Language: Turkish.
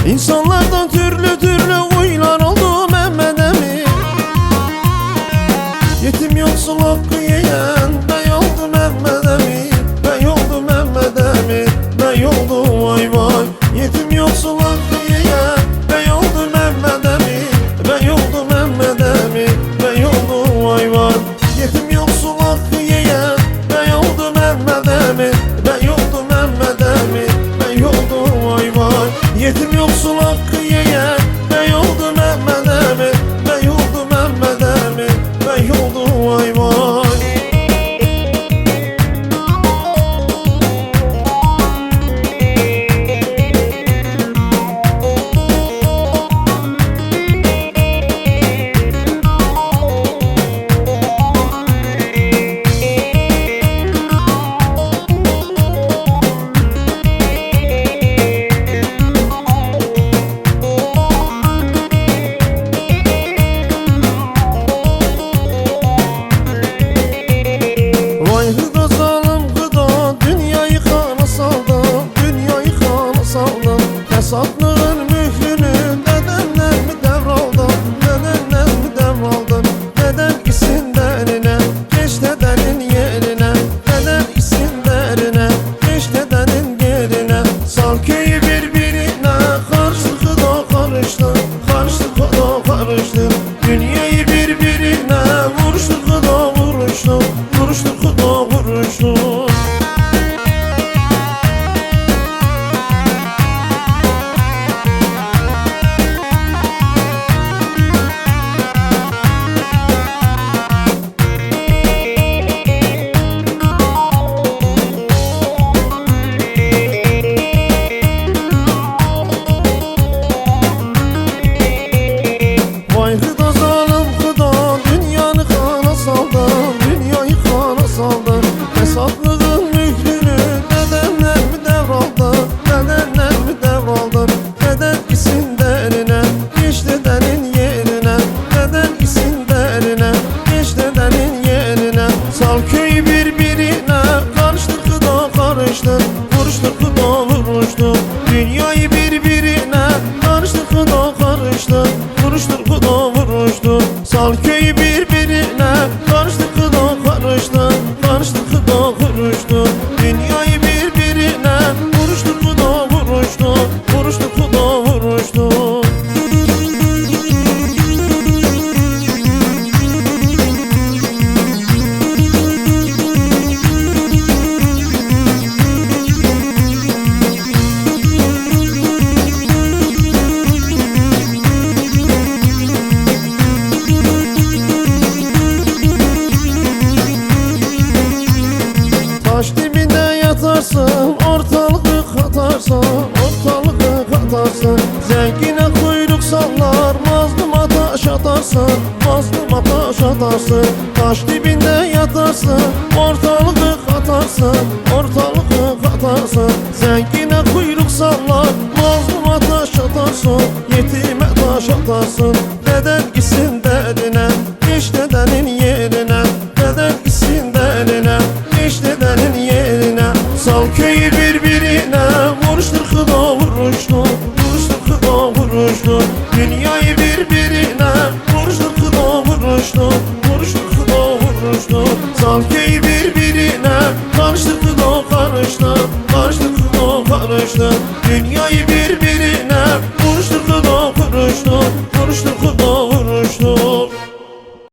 İnsanlardan türlü türlü huylar oldu Mehmet Emin. Yetim yoksul hakkı yiyen bey oldu Mehmet Emin. Bey oldu Mehmet Emin, bey oldu vay vay. Yetim yoksul hakkı yiyen bey oldu Mehmet Emin. Bey oldu Mehmet Emin, bey oldu vay vay. Yetim yoksul hakkı yiyen bey oldu Mehmet Emin. Bey oldu Mehmet Emin, bey oldu vay vay. Yetim yoksul hakkı yiyen bey oldu Mehmet Emin. Bey oldu Mehmet Emin, bey oldu vay vay. Vay hıda zalim hıda, dünyayı kana saldın, dünyayı kana saldın. Fesatlığın mührünü dedenler mi devraldın, dedenler mi devraldın? Deden isimlerine, geç dedenin yerine, deden isimlerine, geç dedenin yerine. Sal köyü birbirine, karıştı hıda karıştı, karıştı hıda karıştı. Dünyayı birbirine, vuruştu hıda vuruştu, vuruştu hıda vuruştu. Vay hıda zalim hıda, dünyanı kana saldın, dünyayı kana saldın. Fesatlığın mührünü dedenler mi devraldı, dedenler mi devraldı? Deden isimlerine, geç dedenin yerine, deden isimlerine, geç dedenin yerine. Sal köyü birbirine, karıştı hıda karıştı, vuruştu hıda vuruştu. Dünyayı birbirine, karıştı hıda karıştı, vuruştu hıda vuruştu. Sal köyü birbirine, karıştı hıda karıştı, karıştı hıda vuruştu. Dünyayı birbirine, vuruştu hıda vuruştu, vuruştu hıda vuruştu. Taş dibinde yatarsın, ortalığı katarsın, ortalığı katarsın. Zengine kuyruk sallar, mazluma taş atarsın, mazluma taş atarsın. Taş dibinde yatarsın, ortalığı katarsın, ortalığı katarsın. Zengine kuyruk sallar, mazluma taş atarsın, yetime taş atarsın. Deden gitsin dedine, geç dedenin yerine, deden gitsin dedine, geç dedenin yerine. Sal köyü birbirine, vuruştur hıda vuruştu, vuruştur hıda vuruştu. Dünyayı birbirine, vuruştur hıda vuruştu, vuruştur hıda vuruştu. Sal köyü birbirine, karıştı hıda karıştı, karıştı hıda karıştı. Dünyayı birbirine, vuruştur hıda vuruştu, vuruştur hıda